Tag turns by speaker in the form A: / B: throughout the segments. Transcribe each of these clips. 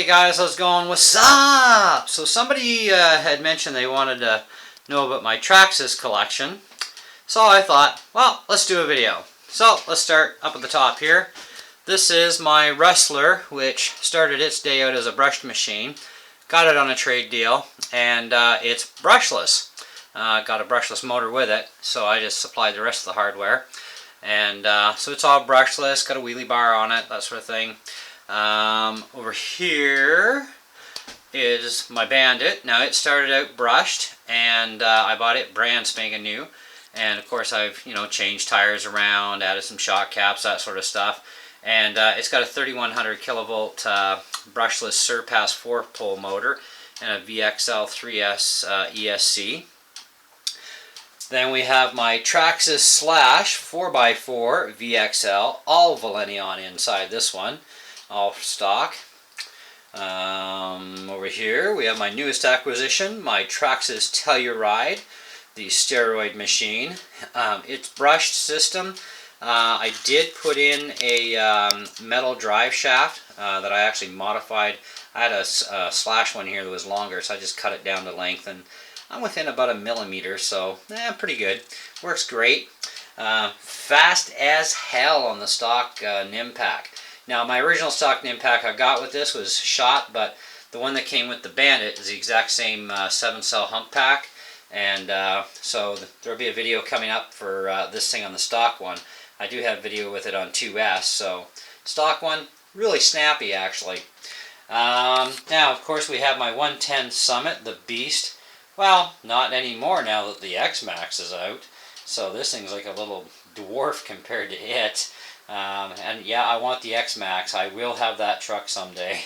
A: Hey guys, how's it going? What's up? So somebody had mentioned they wanted to know about my Traxxas collection. So I thought, well, let's do a video. So let's start up at the top here. This is my Wrestler, which started its day out as a brushed machine. Got it on a trade deal, and it's brushless. Got a brushless motor with it, so I just supplied the rest of the hardware. And so it's all brushless, got a wheelie bar on it, that sort of thing. Over here is my Bandit. Now it started out brushed, and I bought it brand spanking new. And of course I've changed tires around, added some shock caps, that sort of stuff. And it's got a 3100 kilovolt brushless Surpass 4-pole motor and a VXL 3S ESC. Then we have my Traxxas Slash 4x4 VXL, all Valenion inside this one, all stock. Over here we have my newest acquisition, my Traxxas Telluride, the steroid machine. It's brushed system. I did put in a metal drive shaft that I actually modified. I had a Slash one here that was longer, so I just cut it down to length, and I'm within about a millimeter, so pretty good. Works great. Fast as hell on the stock NIM pack. Now my original stock NIM pack I got with this was shot, but the one that came with the Bandit is the exact same 7-cell hump pack, and so there'll be a video coming up for this thing on the stock one. I do have video with it on 2S, so stock one, really snappy actually. Now of course we have my 110 Summit, the Beast. Well, not anymore now that the X-Max is out. So this thing's like a little dwarf compared to it. And yeah, I want the X-Max. I will have that truck someday.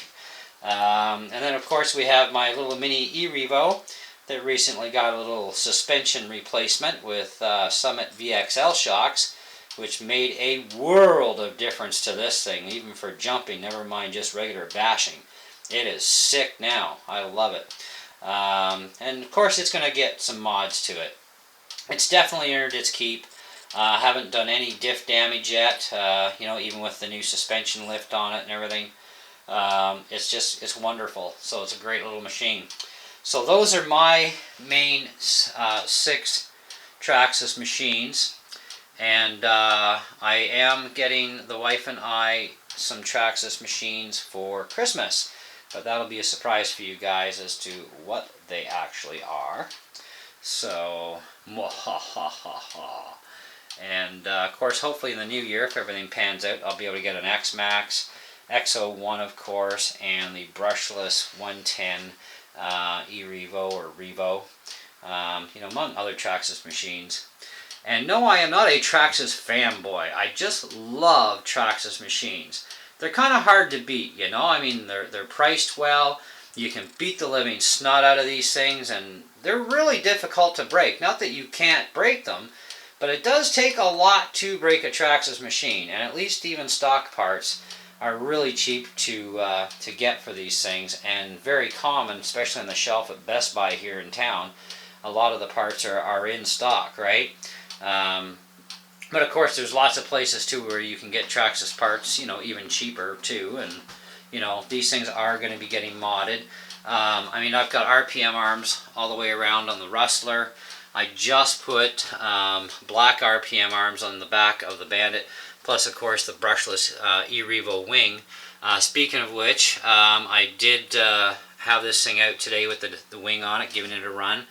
A: And then of course we have my little mini E-Revo that recently got a little suspension replacement with Summit VXL shocks, which made a world of difference to this thing, even for jumping, never mind just regular bashing. It is sick now. I love it. And of course it's going to get some mods to it. It's definitely earned its keep. Haven't done any diff damage yet, even with the new suspension lift on it and everything. It's wonderful. So it's a great little machine. So those are my main 6 Traxxas machines. And I am getting the wife and I some Traxxas machines for Christmas. But that'll be a surprise for you guys as to what they actually are. So, and of course, hopefully in the new year, if everything pans out, I'll be able to get an X-Max, X01 of course, and the brushless 110 E-Revo or Revo, among other Traxxas machines. And no, I am not a Traxxas fanboy. I just love Traxxas machines. They're kind of hard to beat, I mean, they're priced well. You can beat the living snot out of these things, and they're really difficult to break. Not that you can't break them, but it does take a lot to break a Traxxas machine, and at least even stock parts are really cheap to get for these things, and very common, especially on the shelf at Best Buy here in town. A lot of the parts are in stock, right? But of course there's lots of places too where you can get Traxxas parts, even cheaper too, and these things are going to be getting modded. I mean, I've got RPM arms all the way around on the Wrestler. I just put black RPM arms on the back of the Bandit, plus of course the brushless E-Revo wing. Speaking of which, I did have this thing out today with the wing on it, giving it a run.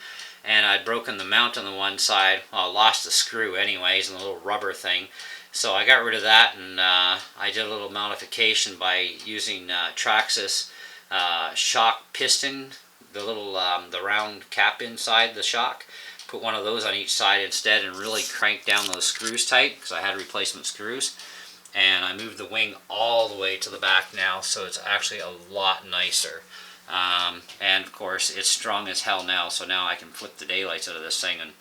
A: And I'd broken the mount on the one side. Well, I lost the screw anyways, and the little rubber thing. So I got rid of that, and I did a little modification by using Traxxas shock piston, the little the round cap inside the shock. Put one of those on each side instead, and really cranked down those screws tight because I had replacement screws. And I moved the wing all the way to the back now, so it's actually a lot nicer. And of course it's strong as hell now, so now I can flip the daylights out of this thing and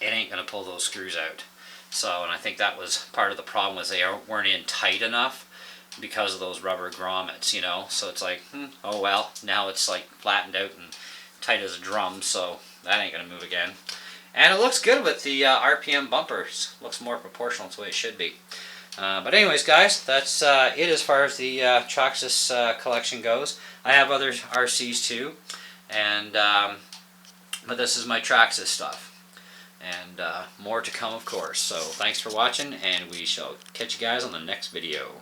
A: it ain't gonna pull those screws out. So, and I think that was part of the problem, was they weren't in tight enough because of those rubber grommets, so it's like, oh well, now it's like flattened out and tight as a drum, so that ain't gonna move again. And it looks good with the RPM bumpers. Looks more proportional to the way it should be. But anyways, guys, that's it as far as the Traxxas collection goes. I have other RCs too, and but this is my Traxxas stuff, and more to come, of course. So thanks for watching, and we shall catch you guys on the next video.